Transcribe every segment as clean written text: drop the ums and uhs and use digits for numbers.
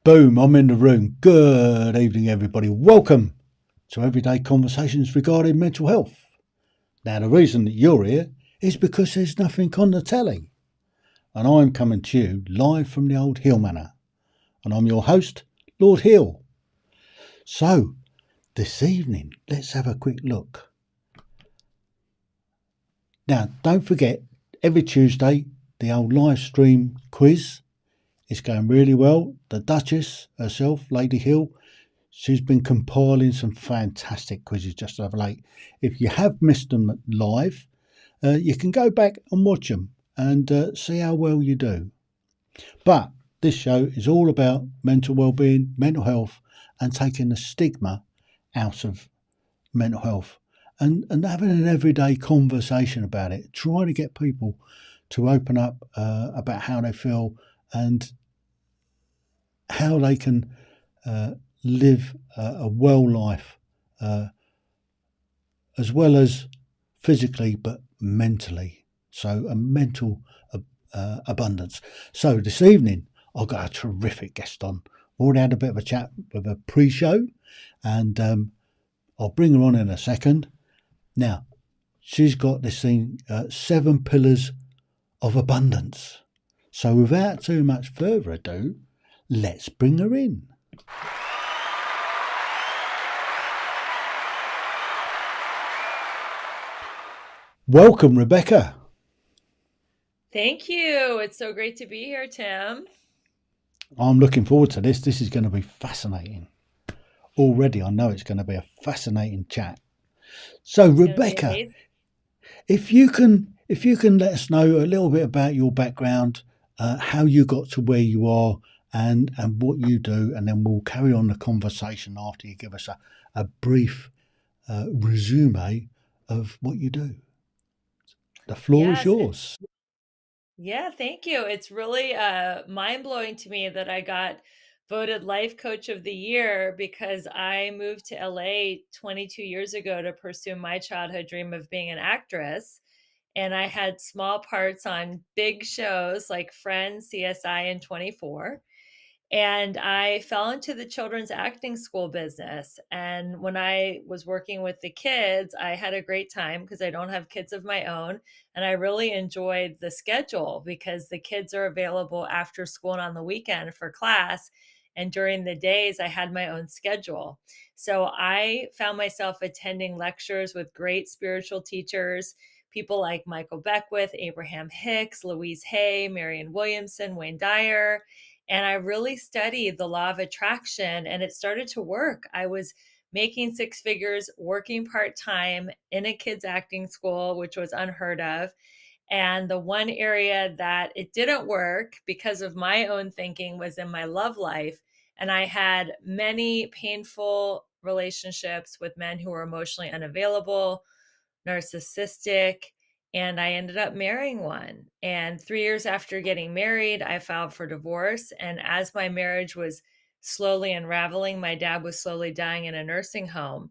Boom, I'm in the room. Good evening, everybody. Welcome to Everyday Conversations regarding mental health. Now, the reason that you're here is because there's nothing on the telly. And I'm coming to you live from the old Hill Manor. And I'm your host, Lord Hill. So, this evening, let's have a quick look. Now, don't forget, every Tuesday, the old live stream quiz is going really well. The Duchess herself, Lady Hill, she's been compiling some fantastic quizzes just of late. If you have missed them live, you can go back and watch them and see how well you do. But this show is all about mental well-being, mental health, and taking the stigma out of mental health and having an everyday conversation about it, trying to get people to open up about how they feel and how they can live a well life, as well as physically but mentally. So a mental abundance. So this evening I've got a terrific guest on. We've already had a bit of a chat with a pre-show, and I'll bring her on in a second. Now, she's got this thing, 7 pillars of abundance. So without too much further ado, let's bring her in. Welcome, Rebecca. Thank you. It's so great to be here, Tim. I'm looking forward to this. This is going to be fascinating. Already, I know it's going to be a fascinating chat. So, It's going to be Rebecca, amazing. if you can let us know a little bit about your background, how you got to where you are, and what you do, and then we'll carry on the conversation after you give us a brief resume of what you do. The floor is Yes, yours. yeah, thank you. It's really mind-blowing to me that I got voted Life Coach of the Year because I moved to LA 22 years ago to pursue my childhood dream of being an actress. And I had small parts on big shows like Friends, CSI, and 24. And I fell into the children's acting school business. And when I was working with the kids, I had a great time because I don't have kids of my own. And I really enjoyed the schedule because the kids are available after school and on the weekend for class. And during the days, I had my own schedule. So I found myself attending lectures with great spiritual teachers, people like Michael Beckwith, Abraham Hicks, Louise Hay, Marianne Williamson, Wayne Dyer, and I really studied the law of attraction, and it started to work. I was making 6 figures, working part time in a kids' acting school, which was unheard of. And the one area that it didn't work because of my own thinking was in my love life. And I had many painful relationships with men who were emotionally unavailable, narcissistic, and I ended up marrying one. And 3 years after getting married, I filed for divorce. And as my marriage was slowly unraveling, my dad was slowly dying in a nursing home.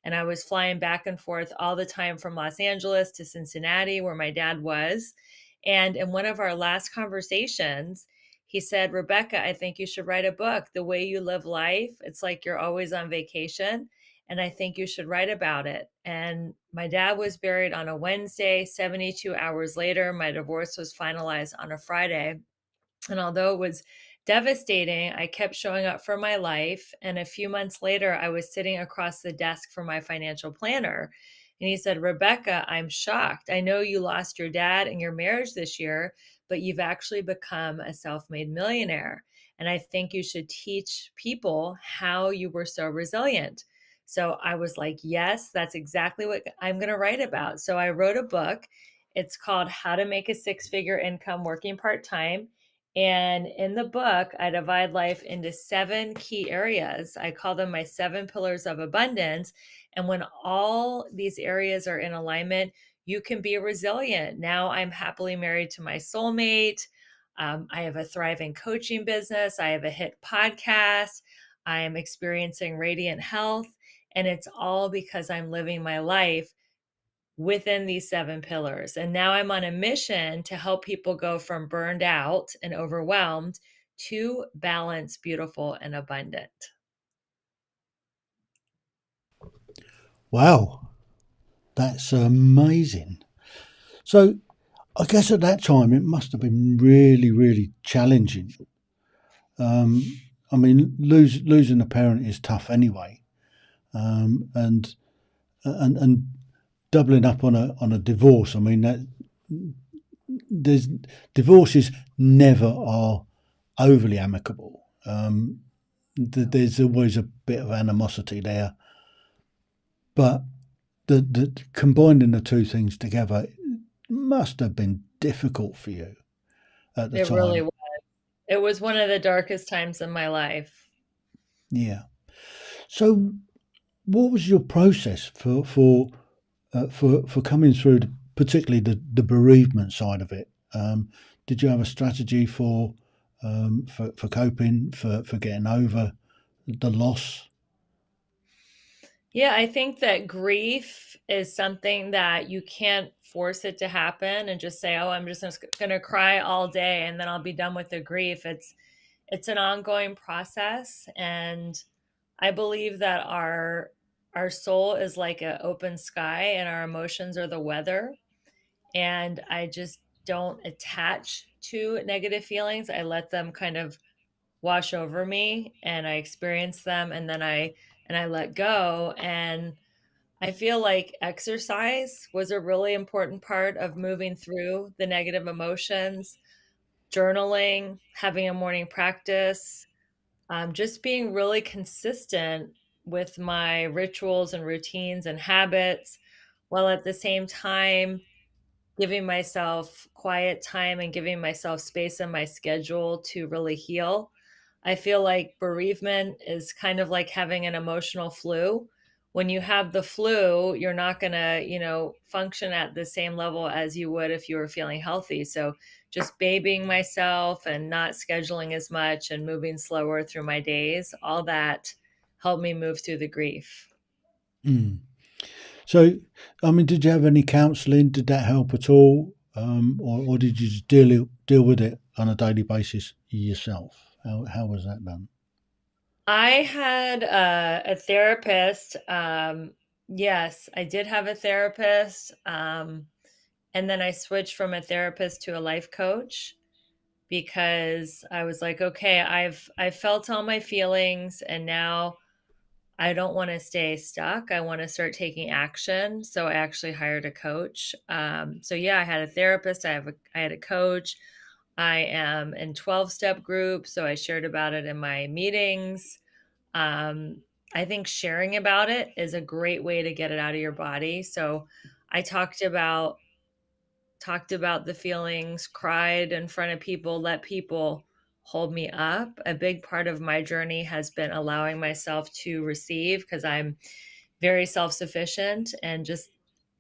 And I was flying back and forth all the time from Los Angeles to Cincinnati, where my dad was. And in one of our last conversations, he said, Rebecca, I think you should write a book. The way you live life, it's like you're always on vacation, and I think you should write about it. And my dad was buried on a Wednesday. 72 hours later, my divorce was finalized on a Friday. And although it was devastating, I kept showing up for my life. And a few months later, I was sitting across the desk from my financial planner. And he said, Rebecca, I'm shocked. I know you lost your dad and your marriage this year, but you've actually become a self made millionaire. And I think you should teach people how you were so resilient. So I was like, yes, that's exactly what I'm going to write about. So I wrote a book. It's called How to Make a 6 Figure Income Working Part Time. And in the book, I divide life into 7 key areas. I call them my 7 pillars of abundance. And when all these areas are in alignment, you can be resilient. Now I'm happily married to my soulmate. I have a thriving coaching business. I have a hit podcast. I am experiencing radiant health. And it's all because I'm living my life within these 7 pillars. And now I'm on a mission to help people go from burned out and overwhelmed two, balanced, beautiful, and abundant. Wow, that's amazing. So I guess at that time it must have been really, really challenging. Um, I mean, losing a parent is tough anyway, and and doubling up on a divorce. I mean, that there's divorces never are overly amicable. There's always a bit of animosity there, but the combining the two things together must have been difficult for you at the It really time. was. It was one of the darkest times in my life. Yeah. So, what was your process for coming through, particularly the bereavement side of it? Did you have a strategy for coping, for getting over the loss? Yeah, I think that grief is something that you can't force it to happen and just say, "Oh, I'm just going to cry all day and then I'll be done with the grief." It's an ongoing process, and I believe that our soul is like an open sky and our emotions are the weather, and I just don't attach to negative feelings. I let them kind of wash over me and I experience them, and I let go. And I feel like exercise was a really important part of moving through the negative emotions, journaling, having a morning practice, just being really consistent with my rituals and routines and habits, while at the same time giving myself quiet time and giving myself space in my schedule to really heal. I feel like bereavement is kind of like having an emotional flu. When you have the flu, you're not going to, function at the same level as you would if you were feeling healthy. So just babying myself and not scheduling as much and moving slower through my days, all that helped me move through the grief. Mm. So, I mean, did you have any counselling? Did that help at all, or did you just deal with it on a daily basis yourself? How was that done? I had a therapist. Yes, I did have a therapist. And then I switched from a therapist to a life coach because I was like, okay, I've felt all my feelings and now I don't want to stay stuck. I want to start taking action. So I actually hired a coach. So yeah, I had a therapist. I had a coach. I am in 12-step groups, so I shared about it in my meetings. um, I think sharing about it is a great way to get it out of your body. So I talked about the feelings, cried in front of people, let people hold me up. A big part of my journey has been allowing myself to receive because I'm very self-sufficient, and just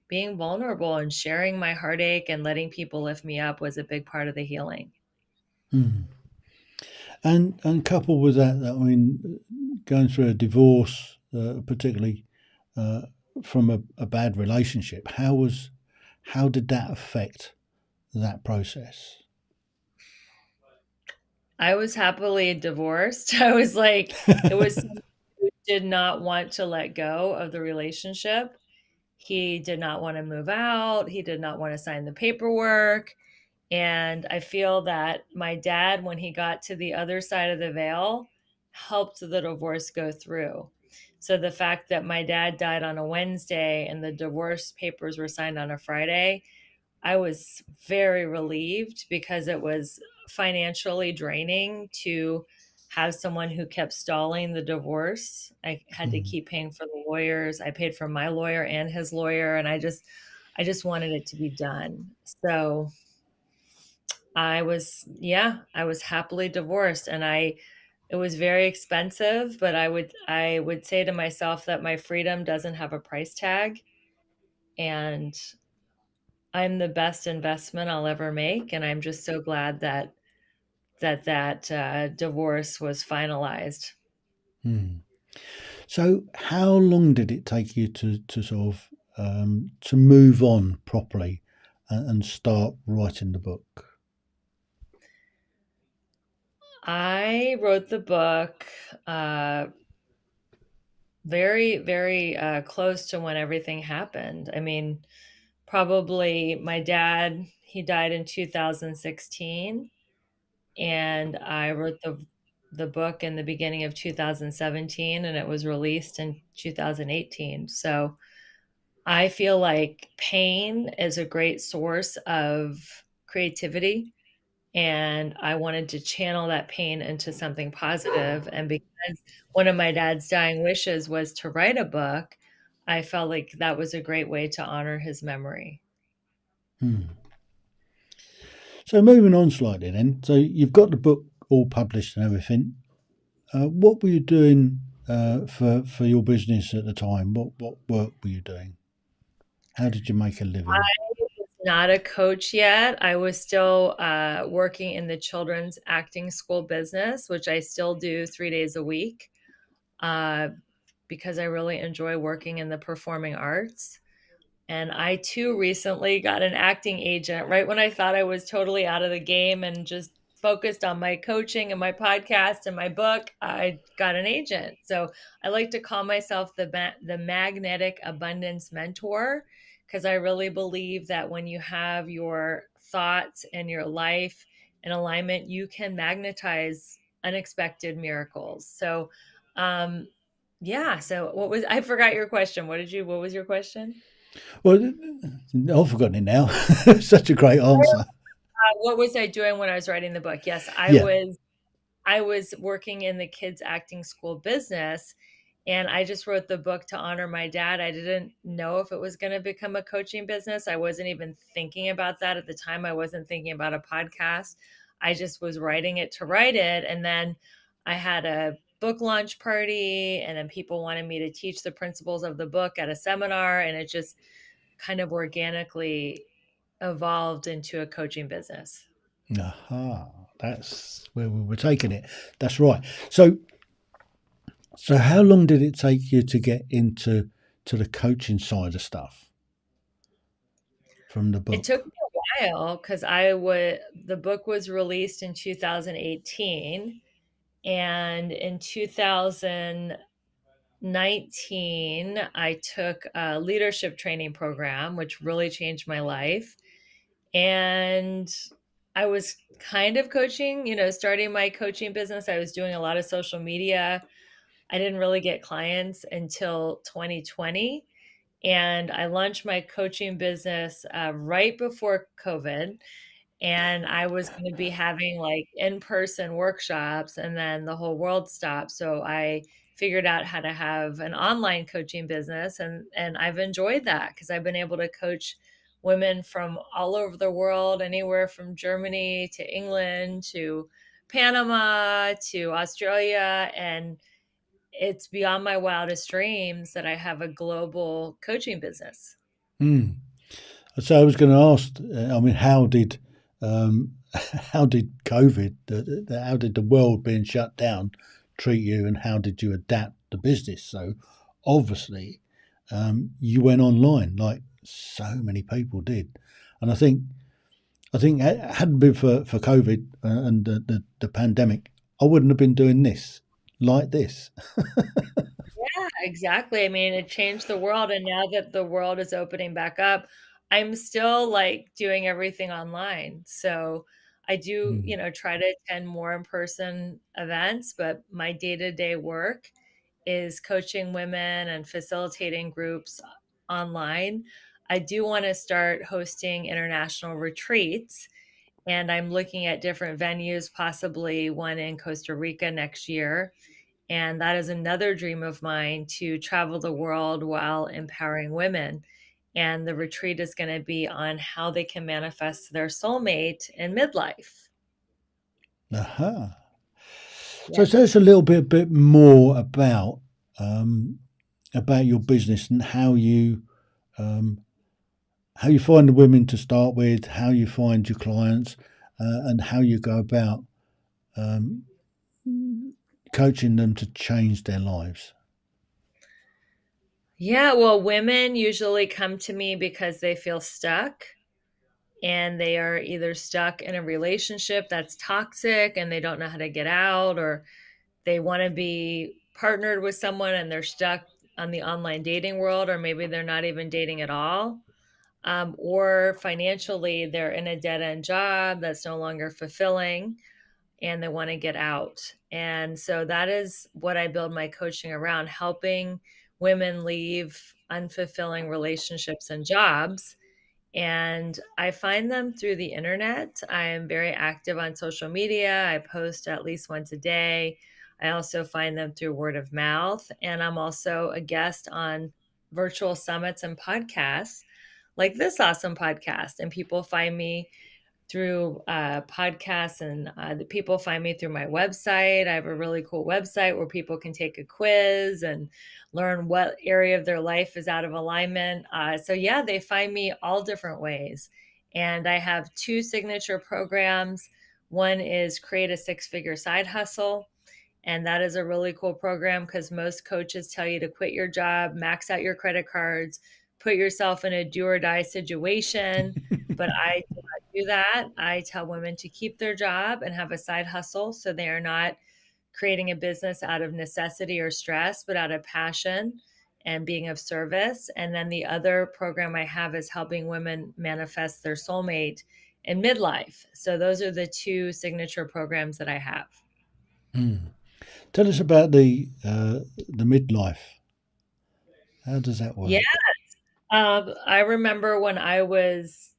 being vulnerable and sharing my heartache and letting people lift me up was a big part of the healing. Mm. And coupled with that, I mean, going through a divorce, particularly uh, from a bad relationship, how did that affect that process? I was happily divorced. I was like, it was someone who did not want to let go of the relationship. He did not want to move out. He did not want to sign the paperwork. And I feel that my dad, when he got to the other side of the veil, helped the divorce go through. So the fact that my dad died on a Wednesday and the divorce papers were signed on a Friday, I was very relieved because it was financially draining to have someone who kept stalling the divorce. I had to Mm. keep paying for the lawyers. I paid for my lawyer and his lawyer, and I just wanted it to be done. So I was happily divorced, and it was very expensive, but I would say to myself that my freedom doesn't have a price tag, and I'm the best investment I'll ever make, and I'm just so glad that divorce was finalized. Mm. So, how long did it take you to sort of to move on properly and start writing the book? I wrote the book uh, very, very close to when everything happened. I mean, probably my dad, he died in 2016, and I wrote the book in the beginning of 2017, and it was released in 2018. So I feel like pain is a great source of creativity, and I wanted to channel that pain into something positive. And because one of my dad's dying wishes was to write a book, I felt like that was a great way to honor his memory. Hmm. So moving on slightly then. So you've got the book all published and everything. What were you doing for your business at the time? What work were you doing? How did you make a living? I was not a coach yet. I was still working in the children's acting school business, which I still do 3 days a week, uh, because I really enjoy working in the performing arts. And I too recently got an acting agent right when I thought I was totally out of the game and just focused on my coaching and my podcast and my book. I got an agent. So I like to call myself the magnetic abundance mentor, because I really believe that when you have your thoughts and your life in alignment, you can magnetize unexpected miracles. So um yeah, so I forgot your question. What was your question? Well, I've forgotten it now. Such a great answer. What was I doing when I was writing the book? Yes, Yeah. I was working in the kids acting school business, and I just wrote the book to honor my dad. I didn't know if it was going to become a coaching business. I wasn't even thinking about that at the time. I wasn't thinking about a podcast. I just was writing it to write it, and then I had a book launch party, and then people wanted me to teach the principles of the book at a seminar, and it just kind of organically evolved into a coaching business. Aha. That's where we were taking it. That's right. So how long did it take you to get into the coaching side of stuff from the It took book? me a while because I would the book was released in 2018, and in 2019 I took a leadership training program which really changed my life. And I was kind of coaching, starting my coaching business. I was doing a lot of social media. I didn't really get clients until 2020. And I launched my coaching business right before COVID. And I was going to be having like in person workshops, and then the whole world stopped. So I figured out how to have an online coaching business. And I've enjoyed that because I've been able to coach women from all over the world, anywhere from Germany to England to Panama to Australia. And it's beyond my wildest dreams that I have a global coaching business. Hmm. So I was going to ask. I mean, how did how did COVID? How did the world being shut down treat you, and how did you adapt the business? So obviously, you went online like so many people did, and I think hadn't been for COVID and the pandemic, I wouldn't have been doing this like this. Yeah, exactly. I mean, it changed the world, and now that the world is opening back up, I'm still like doing everything online. So I do, Mm. try to attend more in-person events, but my day-to-day work is coaching women and facilitating groups online. I do want to start hosting international retreats, and I'm looking at different venues, possibly one in Costa Rica next year. And that is another dream of mine, to travel the world while empowering women. And the retreat is going to be on how they can manifest their soulmate in midlife. Aha. Yeah. So tell us a little bit more um, about your business and um, how you find the women to start with, how you find your clients, and how you go about um, coaching them to change their lives. Yeah. Well, women usually come to me because they feel stuck. and they are either stuck in a relationship that's toxic and they don't know how to get out, or they want to be partnered with someone and they're stuck on the online dating world, or maybe they're not even dating at all. Or financially, they're in a dead end job that's no longer fulfilling and they want to get out. And so that is what I build my coaching around, helping women leave unfulfilling relationships and jobs. And I find them through the internet. I am very active on social media. I post at least once a day. I also find them through word of mouth. And I'm also a guest on virtual summits and podcasts like this awesome podcast. And people find me through podcasts, and the people find me through my website. I have a really cool website where people can take a quiz and learn what area of their life is out of alignment. So yeah, they find me all different ways. And I have two signature programs. One is Create a Six-Figure Side Hustle. And that is a really cool program because most coaches tell you to quit your job, max out your credit cards, put yourself in a do or die situation. But I do not do that. I tell women to keep their job and have a side hustle so they are not creating a business out of necessity or stress, but out of passion and being of service. And then the other program I have is helping women manifest their soulmate in midlife. So those are the two signature programs that I have. Mm. Tell us about the midlife. How does that Yeah. work? I remember when I was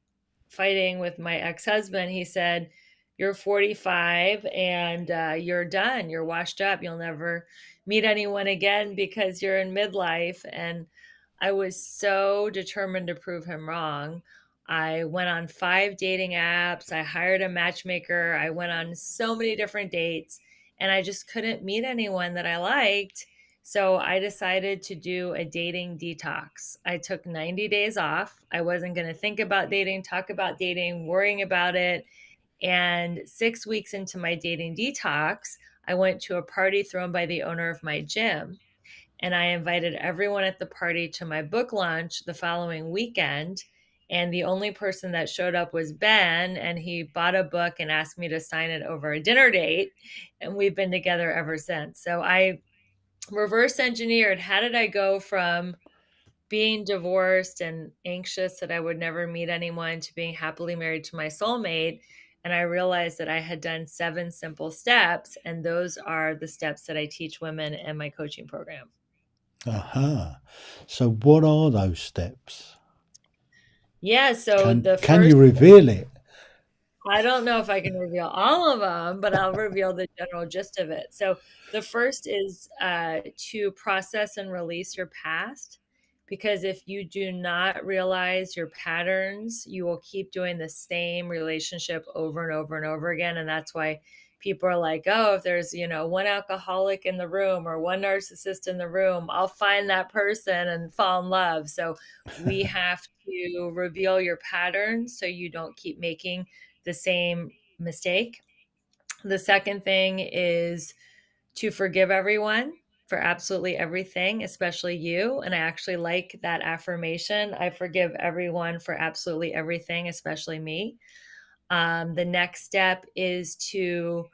fighting with my ex-husband, he said, "You're 45 and you're done. You're washed up. You'll never meet anyone again because you're in midlife." And I was so determined to prove him wrong. I went on 5 dating apps. I hired a matchmaker. I went on so many different dates, and I just couldn't meet anyone that I liked. So I decided to do a dating detox. I took 90 days off. I wasn't going to think about dating, talk about dating, worrying about it. And 6 weeks into my dating detox, I went to a party thrown by the owner of my gym. And I invited everyone at the party to my book launch the following weekend. And the only person that showed up was Ben, and he bought a book and asked me to sign it over a dinner date. And we've been together ever since. So I reverse engineered how did I go from being divorced and anxious that I would never meet anyone to being happily married to my soulmate. And I realized that I had done 7 simple steps. And those are the steps that I teach women in my coaching program. Aha. So what are those steps? Yeah. So Can the can first, you reveal it? I don't know if I can reveal all of them, but I'll reveal the general gist of it. So, the first is to process and release your past. Because if you do not realize your patterns, you will keep doing the same relationship over and over and over again. And that's why people are like, oh, if there's, one alcoholic in the room or one narcissist in the room, I'll find that person and fall in love. So, we have to reveal your patterns so you don't keep making the same mistake. The second thing is to forgive everyone for absolutely everything, especially you. And I actually like that affirmation. I forgive everyone for absolutely everything, especially me. The next step is to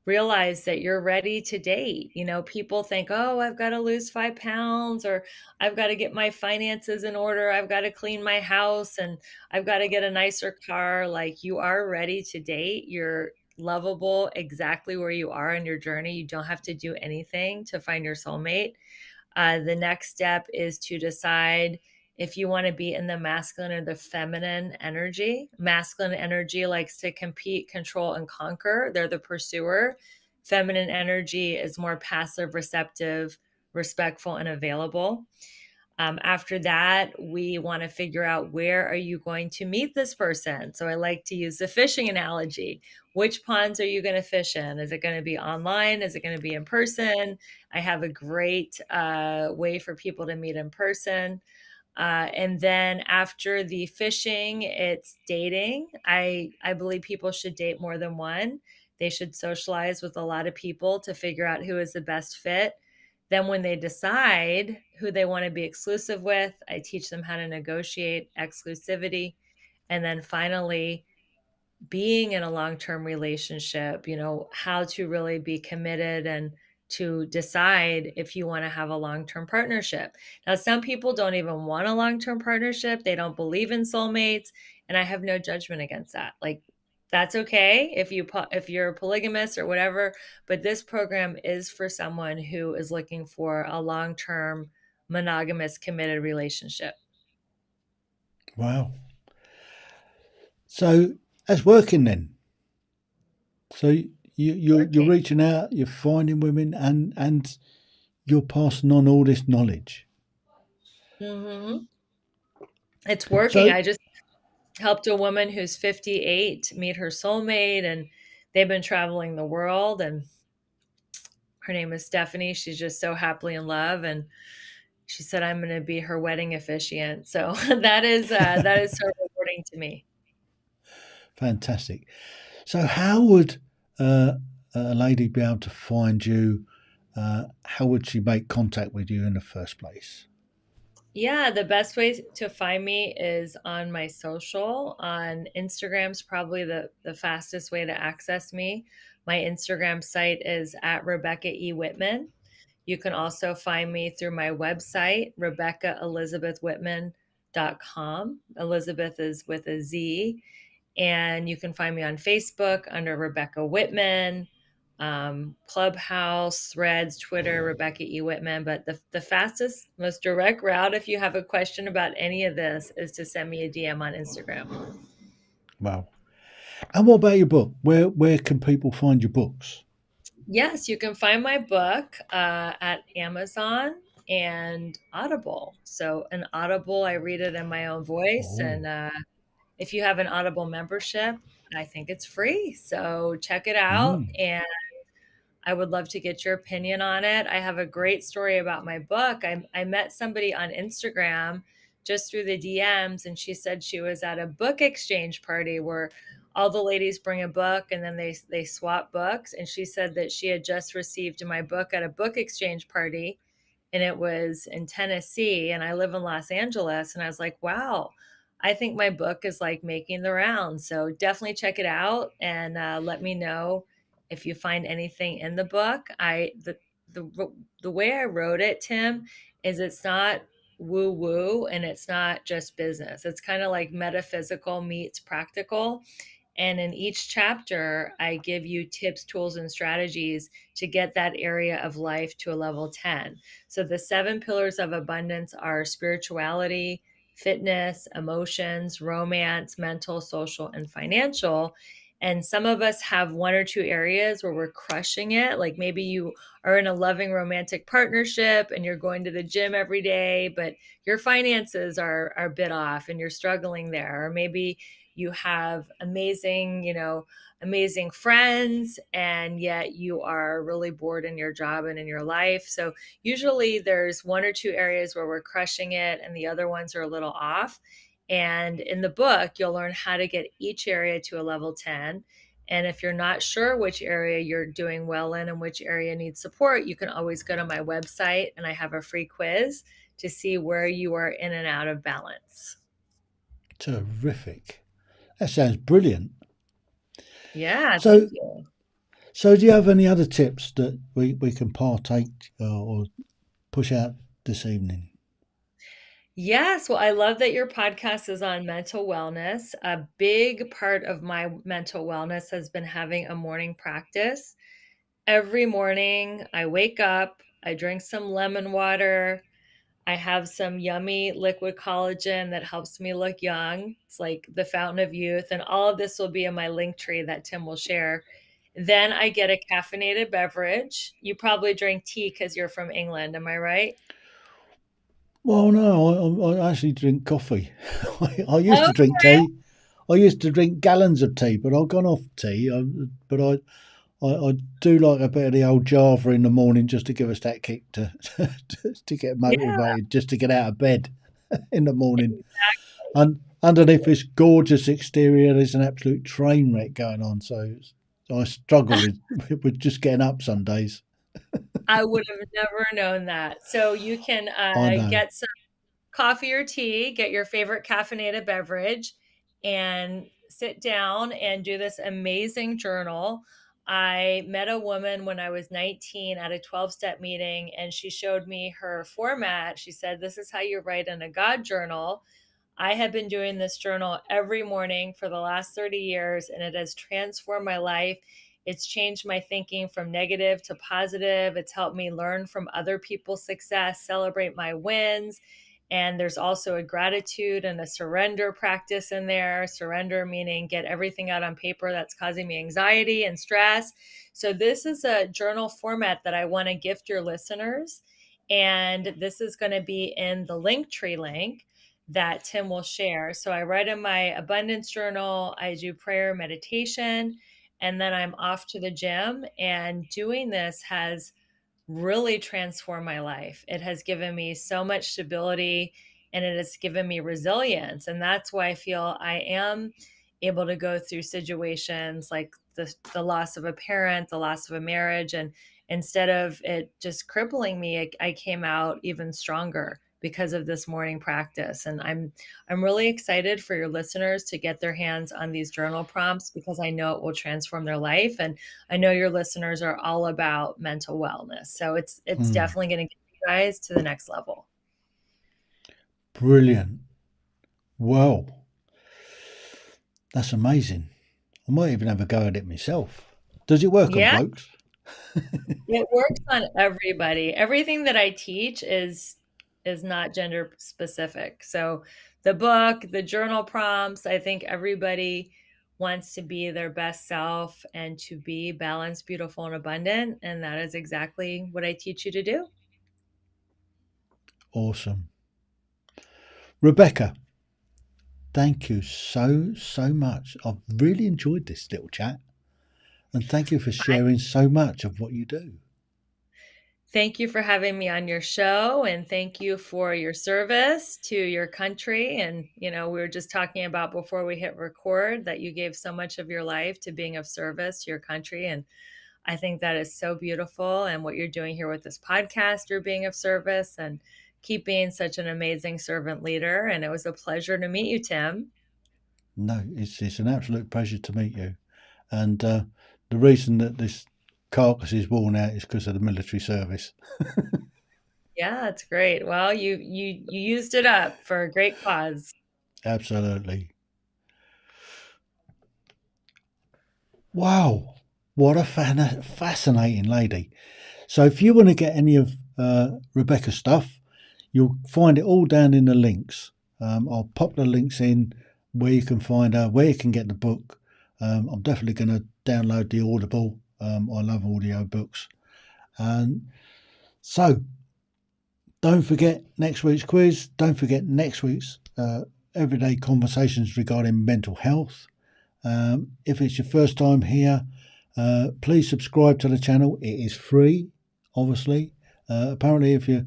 realize that you're ready to date. People think, oh, I've got to lose 5 pounds, or I've got to get my finances in order. I've got to clean my house, and I've got to get a nicer car. Like, you are ready to date. You're lovable exactly where you are in your journey. You don't have to do anything to find your soulmate. The next step is to decide if you want to be in the masculine or the feminine energy. Masculine energy likes to compete, control, and conquer. They're the pursuer. Feminine energy is more passive, receptive, respectful, and available. After that, we want to figure out, where are you going to meet this person? So I like to use the fishing analogy. Which ponds are you going to fish in? Is it going to be online? Is it going to be in person? I have a great way for people to meet in person. And then after the fishing, it's dating. I believe people should date more than one. They should socialize with a lot of people to figure out who is the best fit. Then, when they decide who they want to be exclusive with, I teach them how to negotiate exclusivity. And then finally, being in a long-term relationship, how to really be committed and to decide if you want to have a long-term partnership. Now, some people don't even want a long-term partnership. They don't believe in soulmates, and I have no judgment against that. Like, that's okay if you're polygamous or whatever, but this program is for someone who is looking for a long-term monogamous committed relationship. Wow. So that's working then. So you're Working. reaching out, you're finding women, and you're passing on all this knowledge. Mhm. It's working. So, I just helped a woman who's 58 meet her soulmate, and they've been traveling the world, and her name is Stephanie. She's just so happily in love, and she said I'm going to be her wedding officiant. So that is so rewarding to me. fantastic. So, how would uh, a lady be able to find you? How would she make contact with you in the first place? Yeah, the best way to find me is on my social. On Instagram's probably the fastest way to access me. My Instagram site is at Rebecca E. Whitman. You can also find me through my website, RebeccaElizabethWhitman.com. Elizabeth is with a Z. And you can find me on Facebook under Rebecca Whitman, Clubhouse, Threads, Twitter, Rebecca E. Whitman. But the fastest, most direct route, if you have a question about any of this, is to send me a DM on Instagram. Wow. And what about your book? Where can people find your books? Yes, you can find my book at Amazon and Audible. So, an Audible, I read it in my own voice. And Oh, if you have an Audible membership, I think it's free. So, check it out. mm, And I would love to get your opinion on it. I have a great story about my book. I met somebody on Instagram just through the DMs, and she said she was at a book exchange party where all the ladies bring a book and then they swap books. And she said that she had just received my book at a book exchange party, and it was in Tennessee, and I live in Los Angeles. And I was like, wow, I think my book is like making the rounds. So definitely check it out, and let me know if you find anything in the book. The way I wrote it, Tim, is it's not woo woo and it's not just business. It's kind of like metaphysical meets practical. And in each chapter, I give you tips, tools, and strategies to get that area of life to a level 10. So the 7 pillars of abundance are spirituality, fitness, emotions, romance, mental, social, and financial. And some of us have one or two areas where we're crushing it. Like maybe you are in a loving romantic partnership and you're going to the gym every day, but your finances are a bit off and you're struggling there. Or maybe you have amazing friends, and yet you are really bored in your job and in your life. So usually there's one or two areas where we're crushing it and the other ones are a little off. And in the book, you'll learn how to get each area to a level 10. And if you're not sure which area you're doing well in and which area needs support, you can always go to my website and I have a free quiz to see where you are in and out of balance. terrific. That sounds brilliant. Yeah, thank So, you. so do you have any other tips that we can partake or push out this evening? Yes, well, I love that your podcast is on mental wellness. A big part of my mental wellness has been having a morning practice. Every morning, I wake up, I drink some lemon water, I have some yummy liquid collagen that helps me look young. It's like the fountain of youth, and all of this will be in my link tree that Tim will share. Then I get a caffeinated beverage. You probably drink tea because you're from England, am I right? Well, no, I actually drink coffee. I used Oh, to drink tea. I used to drink gallons of tea, but I've gone off tea. But I do like a bit of the old Java in the morning just to give us that kick to get yeah. motivated, just to get out of bed in the morning. And underneath this gorgeous exterior, there's an absolute train wreck going on. So I struggle with just getting up some days. I would have never known that. So you can I know. get some coffee or tea, get your favorite caffeinated beverage, and sit down and do this amazing journal. I met a woman when I was 19 at a 12-step meeting, and she showed me her format. She said, "This is how you write in a God journal." I have been doing this journal every morning for the last 30 years, and it has transformed my life. It's changed my thinking from negative to positive. It's helped me learn from other people's success, celebrate my wins. And there's also a gratitude and a surrender practice in there. Surrender meaning get everything out on paper that's causing me anxiety and stress. So, this is a journal format that I want to gift your listeners. And this is going to be in the Linktree link that Tim will share. So I write in my abundance journal, I do prayer, meditation, and then I'm off to the gym. And doing this has really transformed my life. It has given me so much stability, and it has given me resilience. And that's why I feel I am able to go through situations like the loss of a parent, the loss of a marriage. And instead of it just crippling me, I came out even stronger because of this morning practice. And I'm really excited for your listeners to get their hands on these journal prompts, because I know it will transform their life. And I know your listeners are all about mental wellness. So it's definitely going to get you guys to the next level. Brilliant. Well, that's amazing. I might even have a go at it myself. Does it work on Yeah, blokes? it works on everybody. Everything that I teach is not gender specific. So the book, the journal prompts, I think everybody wants to be their best self and to be balanced, beautiful, and abundant. And that is exactly what I teach you to do. Awesome. Rebecca, thank you so much. I've really enjoyed this little chat. And thank you for sharing so much of what you do. Thank you for having me on your show, and thank you for your service to your country. And, we were just talking about before we hit record that you gave so much of your life to being of service to your country. And I think that is so beautiful. And what you're doing here with this podcast, you're being of service, and keep being such an amazing servant leader. And it was a pleasure to meet you, Tim. No, it's an absolute pleasure to meet you. And the reason that this carcass is worn out is because of the military service. Yeah, it's great. Well, you used it up for a great cause. Absolutely. Wow, what a fascinating lady. So if you want to get any of Rebecca's stuff, you'll find it all down in the links. I'll pop the links in where you can find her, where you can get the book. I'm definitely going to download the Audible. I love audio books. And so don't forget next week's quiz. Don't forget next week's everyday conversations regarding mental health. If it's your first time here, please subscribe to the channel. It is free, obviously. Apparently, if you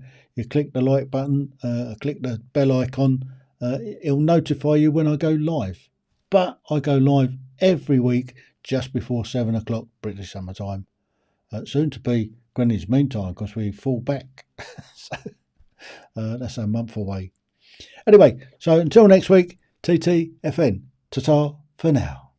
click the like button, click the bell icon, it'll notify you when I go live. But I go live every week just before 7 o'clock British Summer Time. Soon to be Greenwich Mean Time, because we fall back. So that's a month away. Anyway, so until next week, TTFN. Ta-ta for now.